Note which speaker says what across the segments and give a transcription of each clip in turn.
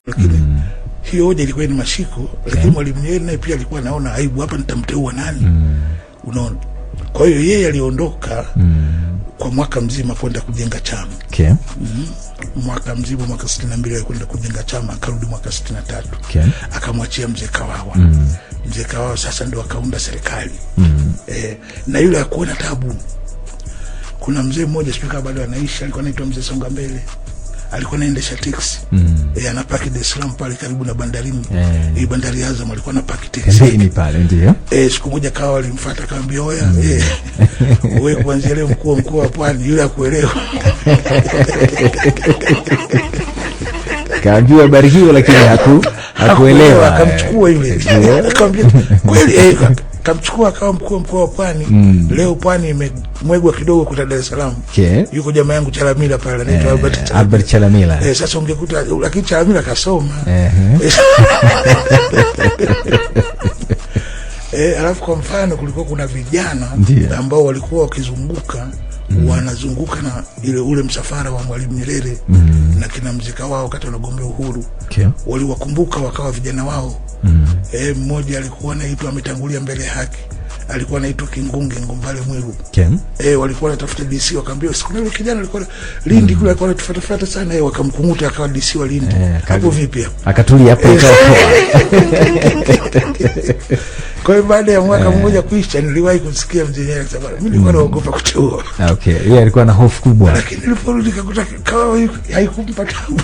Speaker 1: lakini hiyo hoja ilikuwa ni mashiko, lakini Mwalimu Nyerere naye pia alikuwa anaona aibu, hapa nitamteua nani? Unaona. Kwa hiyo yeye aliondoka kwa mwaka mzima kwenda kujenga chama. Mwaka mzima, mwaka 62 alikwenda kujenga chama, akarudi mwaka 63. Akamwachia Mzee Kawawa. Mzee Kawawa sasa ndio akaunda serikali. Na yule hakuona tabu. Kuna mzee mmoja sipika bado anaishi, alikuwa anaitwa Mzee Songa Mbele. Alikuwa anaendesha taxi. Anapaki Dar es Salaam pale karibu na bandarini. Bandari ya Azam, alikuwa anapaki taxi.
Speaker 2: Ni pale ndio.
Speaker 1: Siku moja Kawawa alimfuata akamwambia, "Oya, wewe kuanzia leo mkuu wa Pwani." Yule akuelewa.
Speaker 2: Kaambiwa habari hiyo lakini hakuelewa.
Speaker 1: Akamchukua yule. Akamwambia, "Kweli kamchukua akawa mkuu wa Pwani." Leo Pwani imemwegwa kidogo kwa Dar es Salaam. Yuko jamaa yangu Chalamila pale anaitwa
Speaker 2: Albert Chalamila.
Speaker 1: Sasa ungekuta lakini Chalamila kasoma. Alafu kwa mfano kulikuwa kuna vijana ambao walikuwa wakizunguka wanazunguka na ule msafara wa Mwalimu Nyerere na kina Mzee Kawawa wakati wanagombea uhuru. Waliwakumbuka wakawa vijana wao. Mmoja alikuwa anaitwa ametangulia mbele ya haki, alikuwa anaitwa Kingunge Ngombale Mwiru. Walikuwa wanatafuta DC, wakaambia siku ile kijana alikuwa Lindi kule, alikuwa anatufuata sana, wakamkunguta akawa DC wa Lindi. Hapo vipi hapo?
Speaker 2: Akatulia hapo ikawa.
Speaker 1: Kwa hiyo baada ya mwaka mmoja kuisha, niliwahi kusikia Mzee Nyerere akisema, "Mimi nilikuwa naogopa kuteua."
Speaker 2: Yeye alikuwa na hofu kubwa.
Speaker 1: Lakini niliporudi nikakuta Kawawa haikumpa tabu.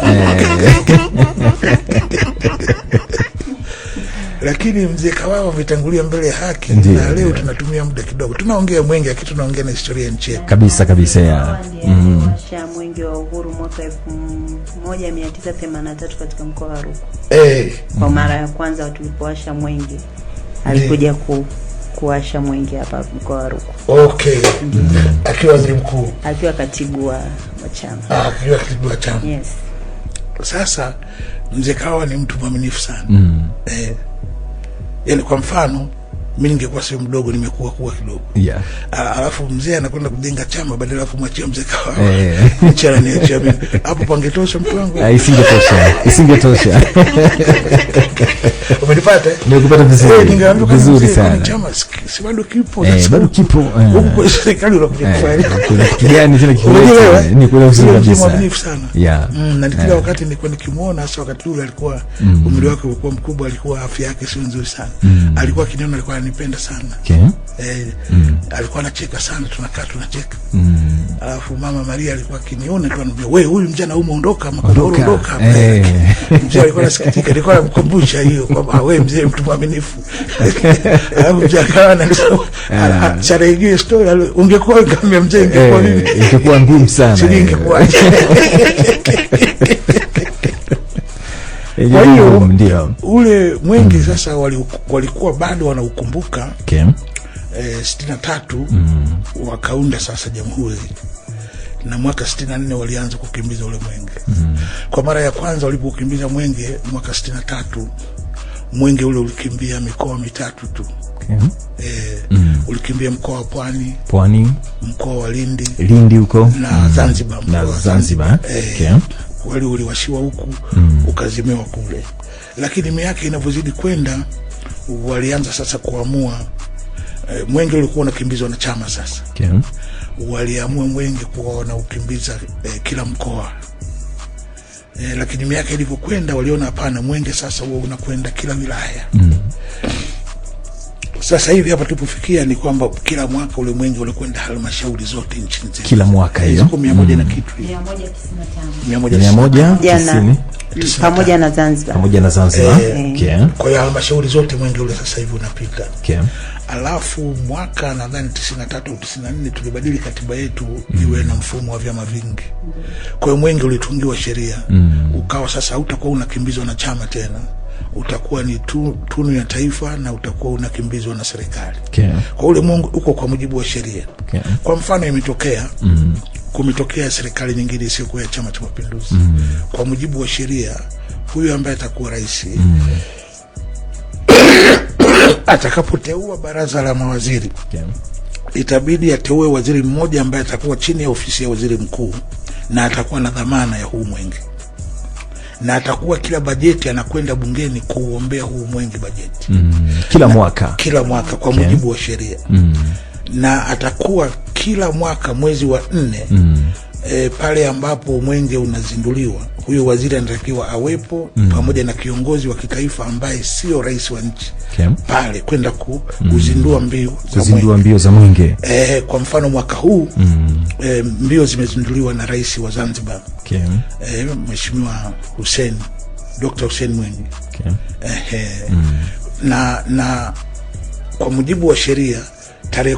Speaker 1: Lakini Mzee Kawawa ametangulia mbele ya haki. Na leo tunatumia muda kidogo. Tunaongea mwenge, lakini tunaongea na historia ya nchi yetu.
Speaker 2: Kabisa ya.
Speaker 3: Washa mwenge wa uhuru mwaka 1983 katika mkoa wa Rukwa. Kwa mara ya kwanza tulipowasha mwenge, alikuja kuwasha mwenge hapa mkoa wa Rukwa. Akiwa waziri mkuu, akiwa katibu wa chama.
Speaker 1: Akiwa katibu wa chama.
Speaker 3: Yes.
Speaker 1: Sasa Mzee Kawawa ni mtu mwaminifu sana. Yaani kwa mfano mimi ningekuwa sio mdogo, nimekuwa kidogo. Alafu mzee anakwenda kujenga chama, badala ya kumwachia Mzee Kawawa nichana niachia mimi. Hapo pangetosha mtu wangu.
Speaker 2: Isingetosha.
Speaker 1: Umenipata?
Speaker 2: Nimekupata vizuri sana.
Speaker 1: Chama si bado kipo.
Speaker 2: Bado kipo.
Speaker 1: Huko serikali unakuja kufanya.
Speaker 2: Kijani tena kifuata. Ni kweli vizuri kabisa.
Speaker 1: Mwaminifu sana. Na kila wakati nilikuwa nikimuona, hasa wakati ule alikuwa umri wake ulikuwa mkubwa, alikuwa afya yake sio nzuri sana. Alikuwa kiniona, alikuwa ananipenda sana. Alikuwa anacheka sana, tunakaa tunacheka. Alafu Mama Maria alikuwa akiniona tu anambia, "Wewe huyu mjana umeondoka, ondoka." Mzee alikuwa anasikitika, alikuwa anamkumbusha hiyo kwamba wewe mzee mtu mwaminifu. Alafu mzee anasema, "Charege story ungekuwa kama mzee ingekuwa nini?
Speaker 2: Ingekuwa ngumu sana."
Speaker 1: Ingekuwa. Kwa hiyo ndio ule mwenge sasa walikuwa bado wanaukumbuka. 63 wakaunda sasa jamhuri, na mwaka 64 walianza kukimbiza ule mwenge. Kwa mara ya kwanza walipokimbiza mwenge mwaka 63, mwenge ule ulikimbia mikoa mitatu tu. Ulikimbia mkoa wa Pwani, mkoa wa Lindi huko na Zanzibar. Wale uliwashiwa huku ukazimewa kule. Lakini miaka inavyozidi kwenda, walianza sasa kuamua. Mwenge ulikuwa unakimbizwa na chama sasa. Waliamua mwenge kuwa wanaukimbiza kila mkoa. Lakini miaka ilivyokwenda waliona hapana, mwenge sasa huo unakwenda kila wilaya. Sasa hivi hapa tulipofikia ni kwamba kila mwaka ule mwenge ulikwenda halmashauri zote nchini.
Speaker 2: Kila mwaka hiyo.
Speaker 1: Ziko 100 na kitu.
Speaker 3: 195. Pamoja na Zanzibar.
Speaker 1: Kwa hiyo halmashauri zote mwenge ule sasa hivi unapita. Alafu mwaka nadhani 93 au 94 tulibadili katiba yetu iwe na mfumo wa vyama vingi. Kwa hiyo mwenge ulitungiwa sheria. Ukawa sasa hautakuwa unakimbizwa na chama tena. Utakuwa ni tunu ya taifa na utakuwa unakimbizwa na serikali. Kwa ule mwenge uko kwa mujibu wa sheria. Kwa mfano imetokea kumetokea serikali nyingine isiyokuwa ya Chama cha Mapinduzi. Kwa mujibu wa sheria, huyu ambaye atakuwa rais atakapoteua baraza la mawaziri, itabidi ateue waziri mmoja ambaye atakuwa chini ya ofisi ya waziri mkuu na atakuwa na dhamana ya huu mwenge. na atakuwa kila bajeti anakwenda bungeni kuombea huu mwenge bajeti.
Speaker 2: Kila mwaka.
Speaker 1: Kila mwaka kwa mujibu wa sheria. Na atakuwa kila mwaka mwezi wa 4 pale ambapo mwenge unazinduliwa, huyo waziri anatakiwa awepo pamoja na kiongozi wa kitaifa ambaye sio rais wa nchi pale kwenda kuzindua mbio
Speaker 2: za mwenge.
Speaker 1: Kwa mfano mwaka huu mbio zimezinduliwa na rais wa Zanzibar, Mheshimiwa Dr. Hussein Mwinyi. Na kwa mujibu wa sheria tarehe